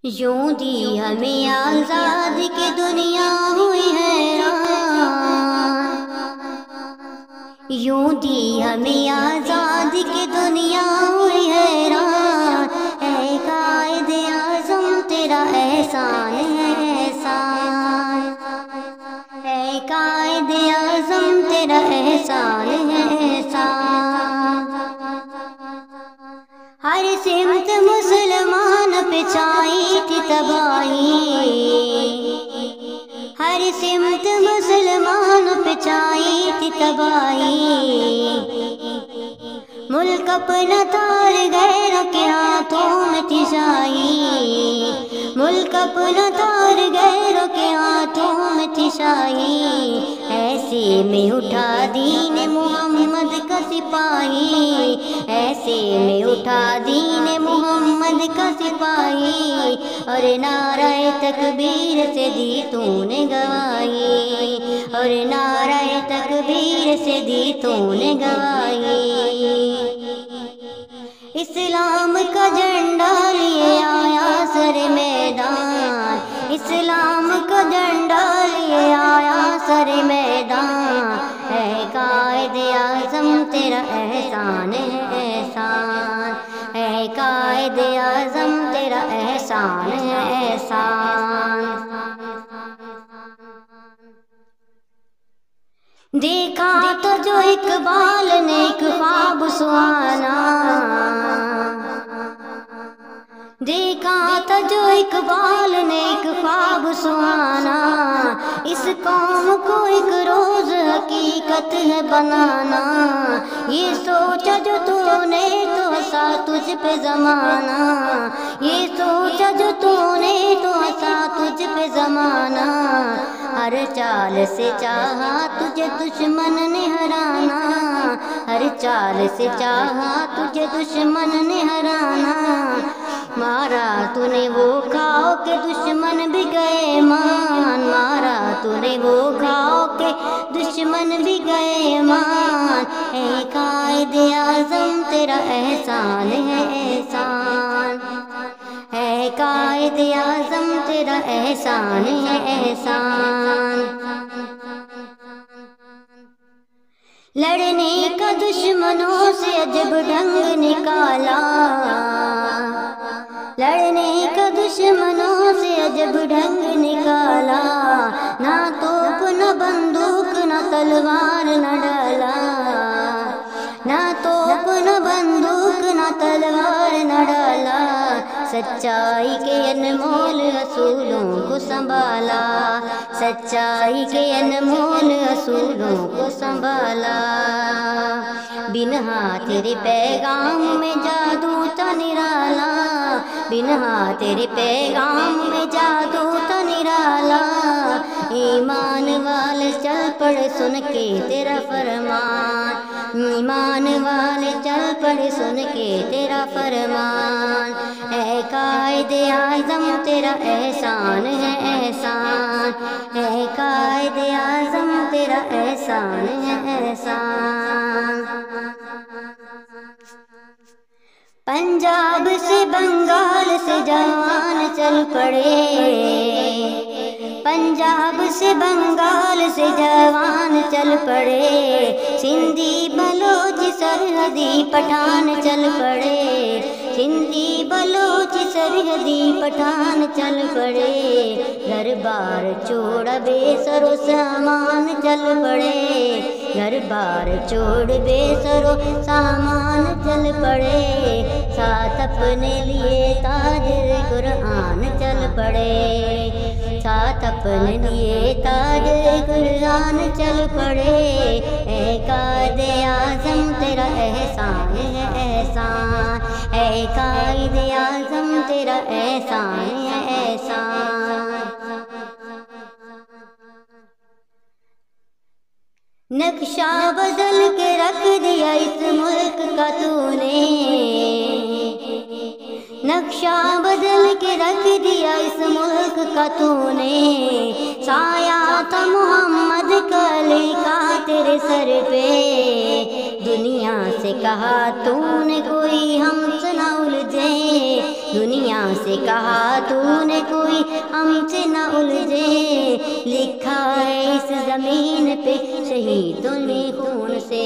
یوں دی ہمیں آزاد کی دنیا ہوئی حیران، یوں دی ہمیں آزاد کی دنیا ہوئی حیران، اے قائد اعظم تیرا احسان ہے احسان، اے قائد اعظم تیرا احسان ہے احسان۔ ہر سمت مسلمان پہ چھائی تھی تباہی، ہر سمت مسلمان پہ چھائی تھی تباہی، ملک اپنا تار غیروں کے ہاتھوں میں تھی شاہی، ملک اپنا تار غیروں کے ہاتھوں میں تھی شاہی، ایسے میں اٹھا دین محمد کا سپاہی، ایسے میں اٹھا دین محمد کا سپاہی، اور نعرہ تکبیر سے دی تو نے گواہی، اور نعرہ تکبیر سے دی تو نے گواہی۔ اسلام کا جھنڈا لیے آیا سر میدان، اسلام کا جھنڈا لیے آیا سر میدان، اے قائد اعظم تیرا احسان ہے احسان، اے قائد اعظم تیرا احسان ہے احسان۔ دیکھا تو جو اقبال نے ایک خواب سہانا، دیکھا تو جو اقبال نے ایک خواب سہانا، اس قوم کو ایک روز حقیقت ہے بنانا، یہ سوچا جو تو نے تو ہنسا تجھ پہ زمانہ، یہ سوچا جو تو نے تو ہنسا تجھ پہ زمانہ، ہر چال سے چاہا تجھے دشمن نے ہرانا، ہر چال سے چاہا تجھے دشمن نے ہرانا، مارا تو نے وہ کھاؤ کہ دشمن بھی گئے مان، مارا تو نے وہ کھاؤ کہ دشمن بھی گئے مان، اے قائد اعظم تیرا احسان ہے احسان، اے قائد اعظم تیرا احسان ہے احسان۔ لڑنے کا دشمنوں سے عجب ڈھنگ نکالا، لڑنے کا دشمنوں سے عجب ڈھنگ نکالا، نہ توپ نہ بندوق نہ تلوار نہ ڈالا، نہ توپ نہ بندوق نہ تلوار نہ ڈالا، سچائی کے انمول اصولوں کو سنبھالا، سچائی کے انمول اصولوں کو سنبھالا، بنہا تیرے پیغام میں جادو تھا نرالا، بنہا تیرے پیغام میں جادو تھا نرالا، ایمان والے چل پڑے سن کے تیرا فرمان، ایمان والے چل پڑے سن کے تیرا فرمان، اے قائد اعظم تیرا احسان ہے احسان، اے قائد اعظم تیرا احسان ہے احسان۔ پنجاب سے بنگال سے جوان چل پڑے، پنجاب سے بنگال سے جوان چل پڑے، سندھی بلوچ سرحدی پٹھان چل پڑے، سندھی بلوچ سرحدی پٹھان چل پڑے، گھر بار چھوڑ بے سر و سامان چل پڑے، گھر بار چھوڑ بے سر و سامان چل پڑے، ساتھ اپنے لیے تاجر قرآن چل پڑے، ساتھ اپنے لیے تاجر قرآن چل پڑے، اے قائد اعظم تیرا احسان ہے احسان، اے قائد اعظم تیرا احسان ہے احسان۔ نقشہ بدل کے رکھ دیا اس ملک کا تو نے، نقشہ بدل کے رکھ دیا اس ملک کا تو نے، سایہ تھا محمد کا لکھا تیرے سر پہ، دنیا سے کہا تو نے کوئی ہم سے نہ الجھے، دنیا سے سے کہا تو نے کوئی ہم سے نہ الجھے، لکھا ہے اس زمین پہ شہیدوں نے خون سے